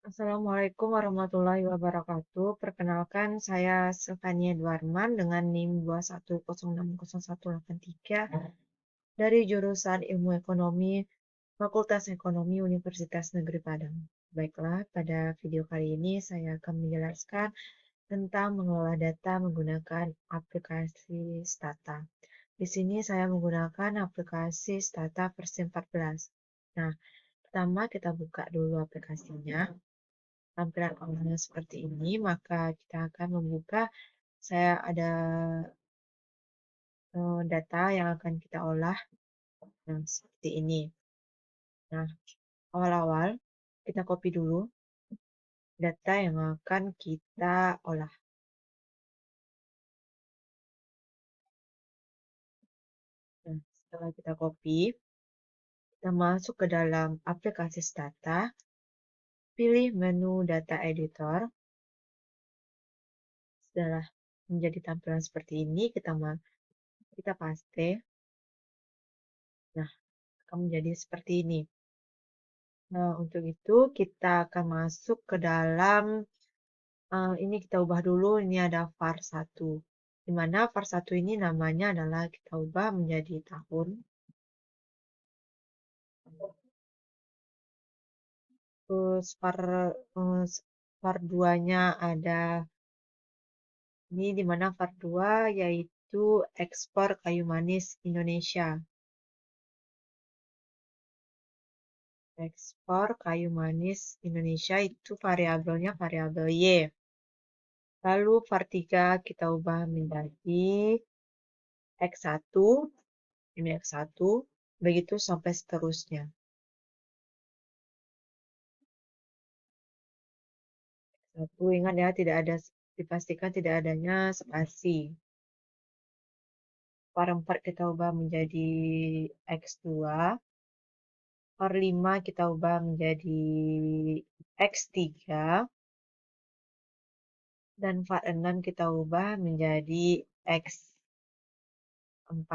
Assalamualaikum warahmatullahi wabarakatuh. Perkenalkan, saya Sylvania Dwarman dengan NIM 210600183 dari jurusan Ilmu Ekonomi Fakultas Ekonomi Universitas Negeri Padang. Baiklah, pada video kali ini saya akan menjelaskan tentang mengelola data menggunakan aplikasi Stata. Di sini saya menggunakan aplikasi Stata versi 14. Nah, pertama kita buka dulu aplikasinya. Tampilan awalnya seperti ini, maka kita akan membuka, saya ada data yang akan kita olah. Nah, seperti ini. Nah, awal-awal kita copy dulu data yang akan kita olah. Nah, setelah kita copy, kita masuk ke dalam aplikasi Stata, pilih menu Data Editor. Setelah menjadi tampilan seperti ini, kita paste. Nah, akan menjadi seperti ini. Nah, untuk itu kita akan masuk ke dalam ini kita ubah dulu, ini ada var 1. Di mana var 1 ini namanya adalah kita ubah menjadi tahun. Terus var 2-nya ada ini di mana var 2 yaitu ekspor kayu manis Indonesia. Ekspor kayu manis Indonesia itu variabelnya variabel Y. Lalu var 3 kita ubah menjadi X1, ini X1, begitu sampai seterusnya. Satu, ingat ya, dipastikan tidak adanya spasi. Var 4 kita ubah menjadi X2. Var 5 kita ubah menjadi X3. Dan var 6 kita ubah menjadi X4.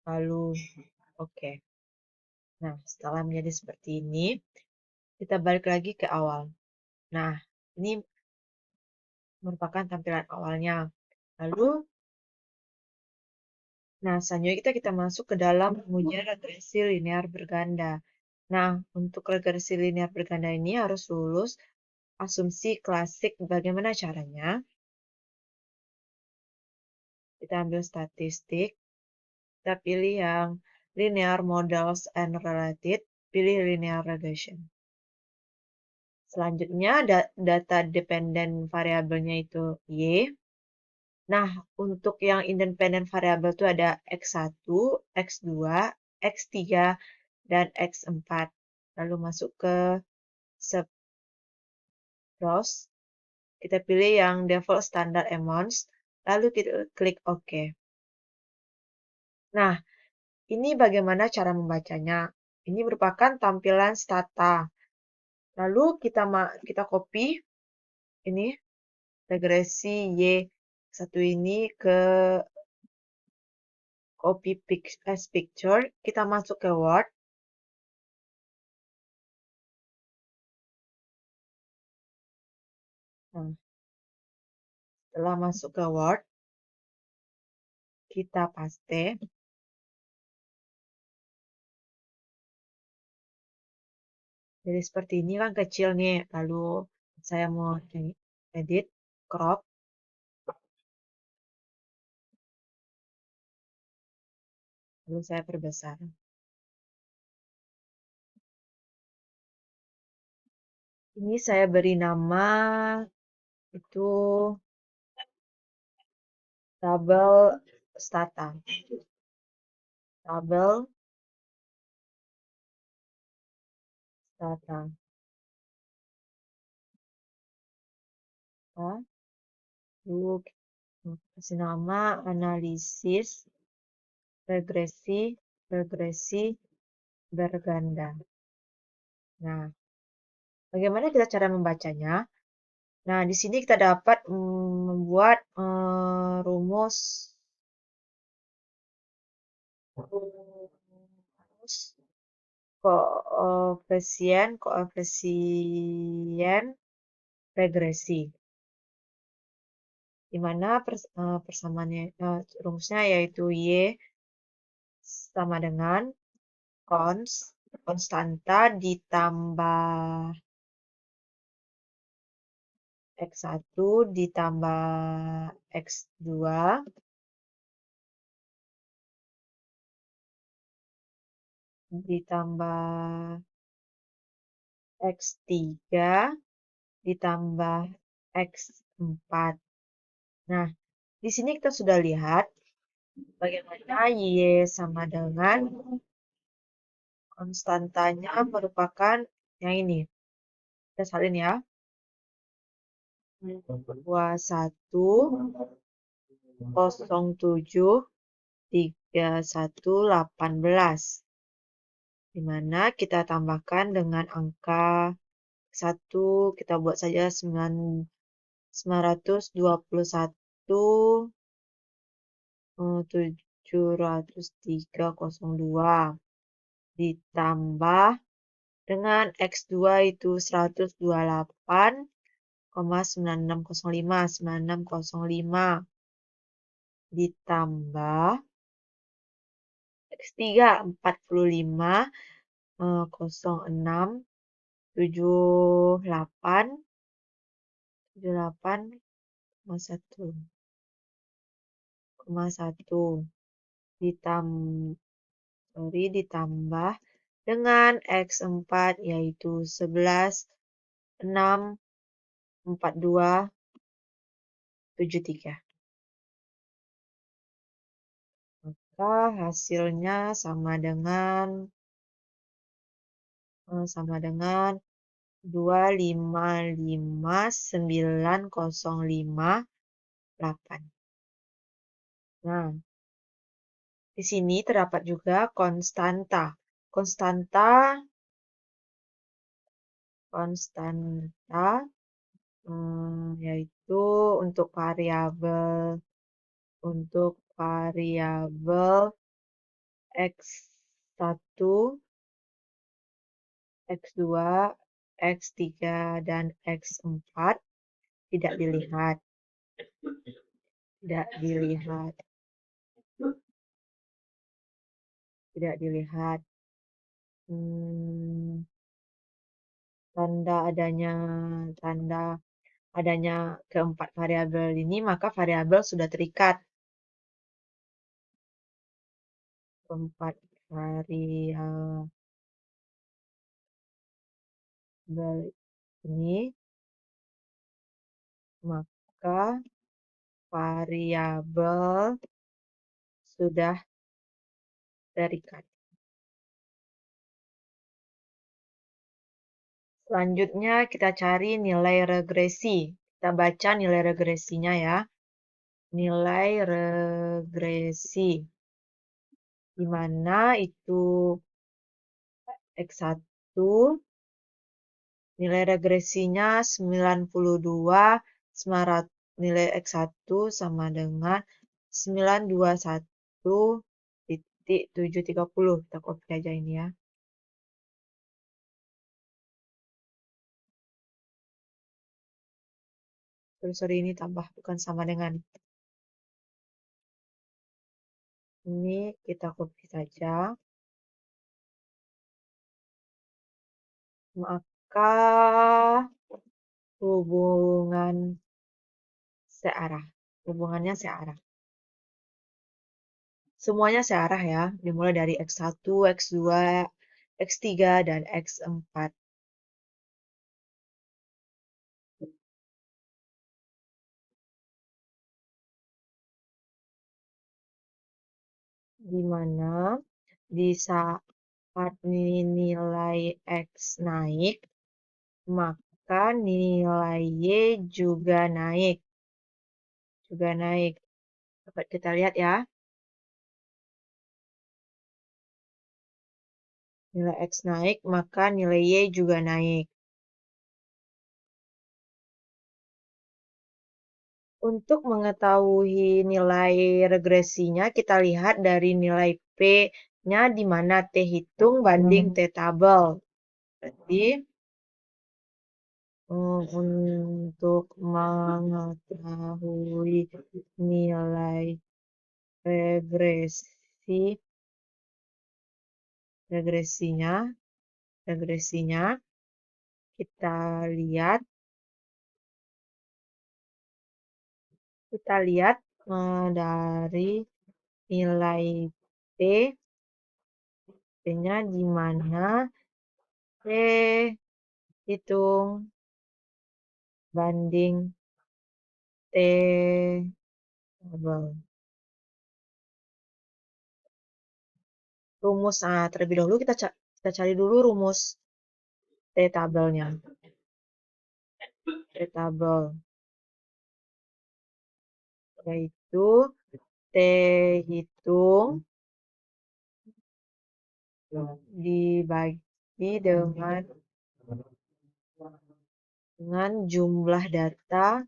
Lalu, oke. Nah, setelah menjadi seperti ini, kita balik lagi ke awal. Nah, ini merupakan tampilan awalnya. Lalu, nah, selanjutnya kita masuk ke dalam pengujian regresi linear berganda. Nah, untuk regresi linear berganda ini harus lulus asumsi klasik. Bagaimana caranya? Kita ambil statistik, kita pilih yang linear models and related, pilih linear regression. Selanjutnya data dependent variabelnya itu Y. Nah, untuk yang independent variabel itu ada X1, X2, X3, dan X4. Lalu masuk ke browse, kita pilih yang default standard amounts, lalu kita klik OK. Nah, ini bagaimana cara membacanya? Ini merupakan tampilan Stata. Lalu kita copy ini regresi Y1 ini ke copy as picture. Kita masuk ke Word. Nah, setelah masuk ke Word, kita paste. Jadi seperti ini kan kecil nih. Lalu saya mau edit, crop. Lalu saya perbesar. Ini saya beri nama itu tabel Stata. Tabel Stata. Lalu kasih nama analisis regresi berganda. Nah, bagaimana kita cara membacanya? Nah, di sini kita dapat membuat rumus koefisien koefisien regresi. Di mana persamaannya, rumusnya yaitu Y sama dengan konstanta ditambah X1 ditambah X2 ditambah X3 ditambah X4. Nah, di sini kita sudah lihat bagaimana Y sama dengan konstantanya merupakan yang ini. Kita salin ya. 21, 07, 31, 18. Di mana kita tambahkan dengan angka 1, kita buat saja 921, 703,02 ditambah dengan X2 itu 128,9605 ditambah X3 45,08 ditambah dengan X4 yaitu 11,642,73. Maka hasilnya sama dengan 2559058. Nah, di sini terdapat juga konstanta. Konstanta yaitu untuk variabel X1, X2, X3, dan X4 tidak dilihat. Tanda adanya keempat variabel ini, maka variabel sudah terikat. Keempat variabel ini, maka variabel sudah terikat. Selanjutnya kita cari nilai regresi. Kita baca nilai regresinya ya. Nilai regresi. Di mana itu X1 nilai regresinya 92, nilai X1 sama dengan 921,730. Kita copy aja ini ya. Sorry, ini tambah, bukan sama dengan. Ini kita copy saja. Maka hubungannya searah. Semuanya searah ya, dimulai dari X1, X2, X3, dan X4. Di mana di saat nilai X naik, maka nilai Y juga naik. Dapat kita lihat ya. Nilai X naik, maka nilai Y juga naik. Untuk mengetahui nilai regresinya, kita lihat dari nilai P-nya di mana T hitung banding T tabel. Berarti untuk mengetahui nilai regresi regresinya kita lihat dari nilai P-nya di mana P hitung banding T tabel. Rumus, terlebih dahulu kita cari dulu rumus T tabelnya. T tabel yaitu T hitung dibagi dengan jumlah data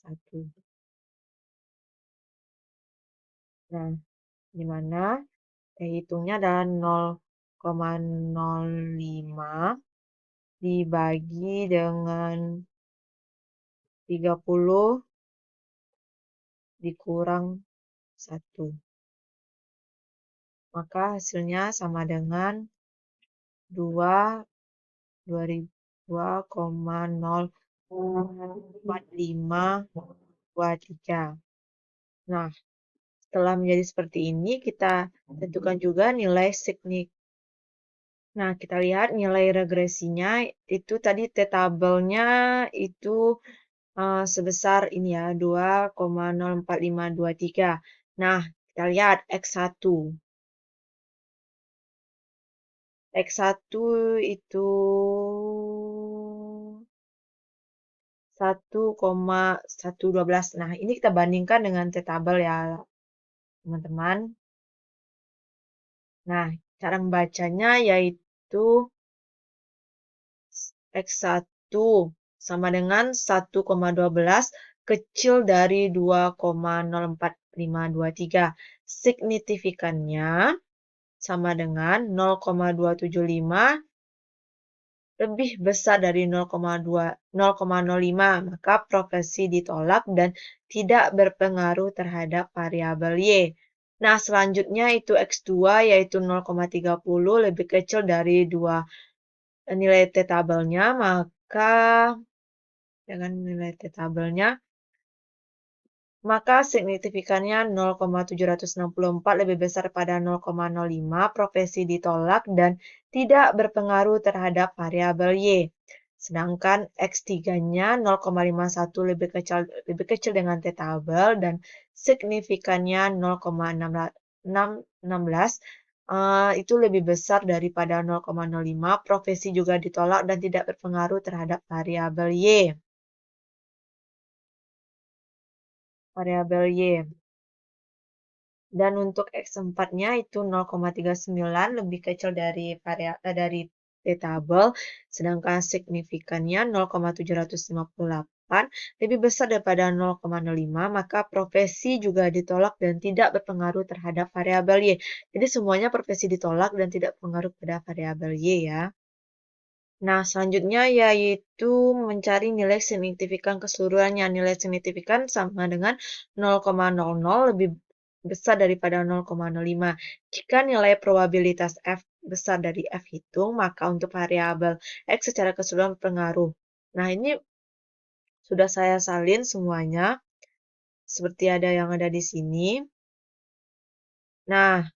satu. Nah, di mana T hitungnya adalah 0,05 dibagi dengan 30 dikurang 1. Maka hasilnya sama dengan 2,04523. Nah, setelah menjadi seperti ini, kita tentukan juga nilai Nah, kita lihat nilai regresinya itu tadi T tabelnya itu sebesar ini ya, 2,04523. Nah, kita lihat X1. X1 itu 1,112. Nah, ini kita bandingkan dengan T tabel ya, teman-teman. Nah, cara membacanya yaitu X1 sama dengan 1,12 kecil dari 2,04523. Signifikannya sama dengan 0,275 lebih besar dari 0,05, maka profesi ditolak dan tidak berpengaruh terhadap variabel Y. Nah, selanjutnya itu X2 yaitu 0,30 lebih kecil dari 2 nilai T tabelnya, maka dengan nilai T tabelnya maka signifikannya 0,764 lebih besar pada 0,05, profesi ditolak dan tidak berpengaruh terhadap variabel Y. Sedangkan X3-nya 0,51 lebih kecil dengan T tabel dan signifikannya 0,616 itu lebih besar daripada 0,05, profesi juga ditolak dan tidak berpengaruh terhadap variabel Y. Dan untuk X4-nya itu 0,39 lebih kecil dari T tabel, sedangkan signifikannya 0,758 lebih besar daripada 0,05, maka profesi juga ditolak dan tidak berpengaruh terhadap variabel Y. Jadi semuanya profesi ditolak dan tidak berpengaruh pada variabel Y ya. Nah, selanjutnya yaitu mencari nilai signifikan keseluruhannya. Nilai signifikan sama dengan 0,00 lebih besar daripada 0,05. Jika nilai probabilitas F besar dari F hitung, maka untuk variabel X secara keseluruhan berpengaruh. Nah, ini sudah saya salin semuanya, seperti yang ada di sini. Nah,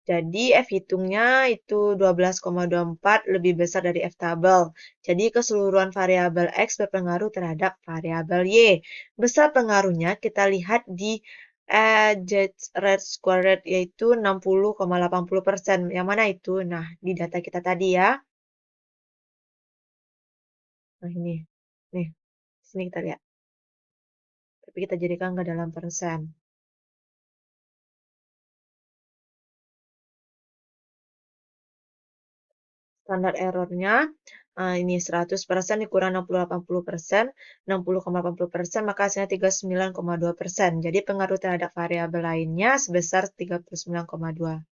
jadi F hitungnya itu 12,24 lebih besar dari F tabel. Jadi keseluruhan variabel X berpengaruh terhadap variabel Y. Besar pengaruhnya kita lihat di red squared yaitu 60,80%. Yang mana itu? Nah, di data kita tadi ya. Nah, ini. Nih, sini kita lihat. Tapi kita jadikan ke dalam persen. Standar errornya ini 100% dikurang 60,80%, 60,80%, maka hasilnya 39,2%. Jadi pengaruh terhadap variabel lainnya sebesar 39,2%.